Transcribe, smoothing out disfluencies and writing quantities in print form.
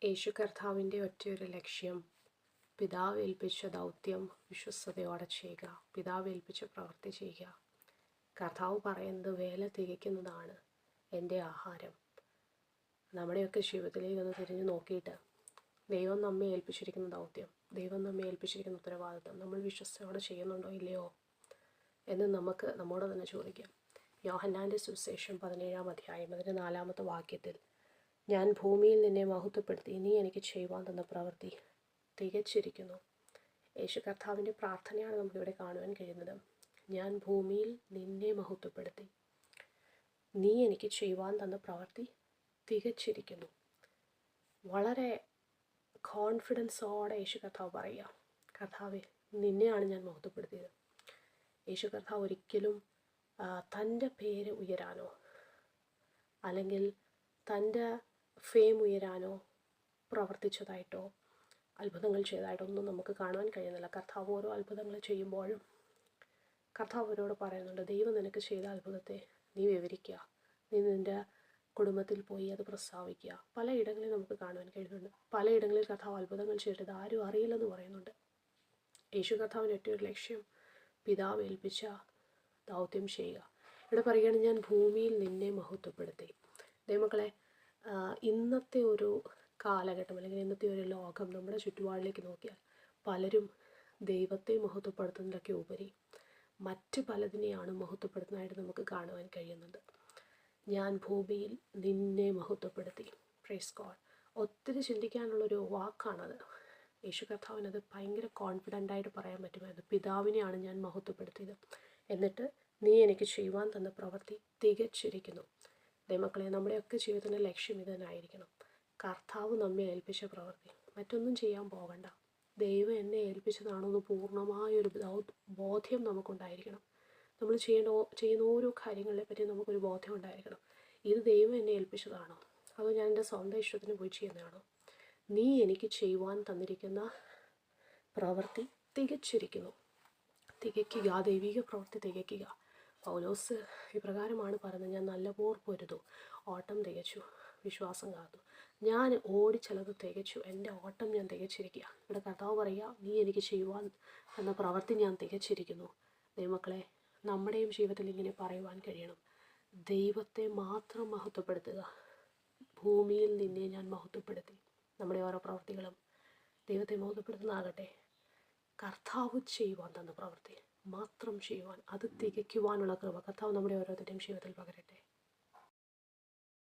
യേശു കർത്താവിൻ്റെ ഒറ്റയൊരു ലക്ഷ്യം പിതാവ് ഏൽപ്പിച്ച ദൗത്യം വിശ്വസ്തയോടെ ചെയ്യുക, പിതാവ് ഏൽപ്പിച്ച പ്രവൃത്തി ചെയ്യുക. കർത്താവ് പറയുന്നത് വേല തികയ്ക്കുന്നതാണ് എൻ്റെ ആഹാരം. നമ്മുടെയൊക്കെ ജീവിതത്തിലേക്ക് ഒന്ന് തിരിഞ്ഞു നോക്കിയിട്ട് ദൈവം നമ്മെ ഏൽപ്പിച്ചിരിക്കുന്ന ദൗത്യം, ദൈവം നമ്മെ ഏൽപ്പിച്ചിരിക്കുന്ന ഉത്തരവാദിത്വം നമ്മൾ വിശ്വസ്തയോടെ ചെയ്യുന്നുണ്ടോ ഇല്ലയോ എന്ന് നമുക്ക് നമ്മോട് തന്നെ ചോദിക്കാം. യോഹന്നാൻ്റെ സുവിശേഷം 17-ാം അധ്യായം അതിൻ്റെ 4-ാമത്തെ വാക്യത്തിൽ, ഞാൻ ഭൂമിയിൽ നിന്നെ മഹത്വപ്പെടുത്തി, നീ എനിക്ക് ചെയ്യുവാൻ തന്ന പ്രവൃത്തി തികച്ചിരിക്കുന്നു. യേശു കർത്താവിൻ്റെ പ്രാർത്ഥനയാണ് നമുക്കിവിടെ കാണുവാൻ കഴിയുന്നത്. ഞാൻ ഭൂമിയിൽ നിന്നെ മഹത്വപ്പെടുത്തി, നീ എനിക്ക് ചെയ്യുവാൻ തന്ന പ്രവൃത്തി തികച്ചിരിക്കുന്നു. വളരെ കോൺഫിഡൻസോടെ യേശു കർത്താവ് പറയുക, കർത്താവെ നിന്നെയാണ് ഞാൻ മഹത്വപ്പെടുത്തിയത്. യേശു കർത്താവ് ഒരിക്കലും തൻ്റെ പേര് ഉയരാനോ അല്ലെങ്കിൽ തൻ്റെ ഫെയിം ഉയരാനോ പ്രവർത്തിച്ചതായിട്ടോ അത്ഭുതങ്ങൾ ചെയ്തതായിട്ടോ ഒന്നും നമുക്ക് കാണുവാൻ കഴിയുന്നില്ല. കർത്താവ് ഓരോ അത്ഭുതങ്ങൾ ചെയ്യുമ്പോഴും കർത്താവ് അവരോട് പറയുന്നുണ്ട്, ദൈവം നിനക്ക് ചെയ്ത അത്ഭുതത്തെ നീ വിവരിക്കുക, നീ നിൻ്റെ കുടുംബത്തിൽ പോയി അത് പ്രസ്താവിക്കുക. പലയിടങ്ങളിൽ നമുക്ക് കാണുവാൻ കഴിയുന്നുണ്ട്. പലയിടങ്ങളിൽ കർത്താവ് അത്ഭുതങ്ങൾ ചെയ്തത് ആരും അറിയില്ലെന്ന് പറയുന്നുണ്ട്. യേശു കർത്താവിൻ്റെ ഒറ്റ ഒരു ലക്ഷ്യം പിതാവ് ഏൽപ്പിച്ച ദൗത്യം ചെയ്യുക. ഇവിടെ പറയുകയാണ്, ഞാൻ ഭൂമിയിൽ നിന്നെ മഹത്വപ്പെടുത്തി. ദൈവമക്കളെ, ഇന്നത്തെ ഒരു കാലഘട്ടം അല്ലെങ്കിൽ ഇന്നത്തെ ഒരു ലോകം നമ്മുടെ ചുറ്റുപാടിലേക്ക് നോക്കിയാൽ പലരും ദൈവത്തെ മഹത്വപ്പെടുത്തുന്നതിലൊക്കെ ഉപരി മറ്റ് പലതിനെയാണ് മഹത്വപ്പെടുത്തുന്നതായിട്ട് നമുക്ക് കാണുവാൻ കഴിയുന്നുണ്ട്. ഞാൻ ഭൂമിയിൽ നിന്നെ മഹത്വപ്പെടുത്തി. Praise God. ഒത്തിരി ചിന്തിക്കാനുള്ളൊരു വാക്കാണത്. യേശു കർത്താവിനത് ഭയങ്കര കോൺഫിഡൻ്റായിട്ട് പറയാൻ പറ്റുമായിരുന്നു. പിതാവിനെയാണ് ഞാൻ മഹത്വപ്പെടുത്തിയത്, എന്നിട്ട് നീ എനിക്ക് ചെയ്യുവാൻ തന്ന പ്രവൃത്തി തികച്ചിരിക്കുന്നു. ദൈവമക്കളെ, നമ്മുടെയൊക്കെ ജീവിതത്തിൻ്റെ ലക്ഷ്യം ഇത് തന്നെ ആയിരിക്കണം. കർത്താവ് നമ്മെ ഏൽപ്പിച്ച പ്രവൃത്തി, മറ്റൊന്നും ചെയ്യാൻ പോകണ്ട. ദൈവം എന്നെ ഏൽപ്പിച്ചതാണെന്ന് പൂർണ്ണമായൊരു ബോധ്യം നമുക്കുണ്ടായിരിക്കണം. നമ്മൾ ചെയ്യുന്ന ഓരോ കാര്യങ്ങളെ പറ്റി നമുക്കൊരു ബോധ്യം ഉണ്ടായിരിക്കണം. ഇത് ദൈവം എന്നെ ഏൽപ്പിച്ചതാണോ, അതോ ഞാൻ എൻ്റെ സ്വന്തം ഇഷ്ടത്തിന് പോയി ചെയ്യുന്നതാണോ? നീ എനിക്ക് ചെയ്യുവാൻ തന്നിരിക്കുന്ന പ്രവൃത്തി തികച്ചിരിക്കുന്നു. തികയ്ക്കുക, ദൈവിക പ്രവൃത്തി തികയ്ക്കുക. പൗലോസ് ഇപ്രകാരമാണ് പറയുന്നത്, ഞാൻ നല്ല പോർ പൊരുതു, ഓട്ടം തികച്ചു, വിശ്വാസം കാത്തു. ഞാൻ ഓടിച്ചെലത് തികച്ചു, എൻ്റെ ഓട്ടം ഞാൻ തികച്ചിരിക്കുക. ഇവിടെ കർത്താവ് പറയുക, നീ എനിക്ക് ചെയ്യുവാൻ എന്ന പ്രവൃത്തി ഞാൻ തികച്ചിരിക്കുന്നു. ദൈവമക്കളെ, നമ്മുടെയും ജീവിതത്തിൽ ഇങ്ങനെ പറയുവാൻ കഴിയണം, ദൈവത്തെ മാത്രം മഹത്വപ്പെടുത്തുക. ഭൂമിയിൽ നിന്നെ ഞാൻ മഹത്വപ്പെടുത്തി. നമ്മുടെ ഓരോ പ്രവൃത്തികളും ദൈവത്തെ മഹത്വപ്പെടുത്തുന്നതാകട്ടെ. കർത്താവ് ചെയ്യുവാൻ തന്ന പ്രവൃത്തി മാത്രം ചെയ്യുവാൻ, അത് തികയ്ക്കുവാനുള്ള കൃപ കർത്താവ് നമ്മുടെ ഓരോരുത്തരുടെയും ജീവിതത്തിൽ പകരട്ടെ.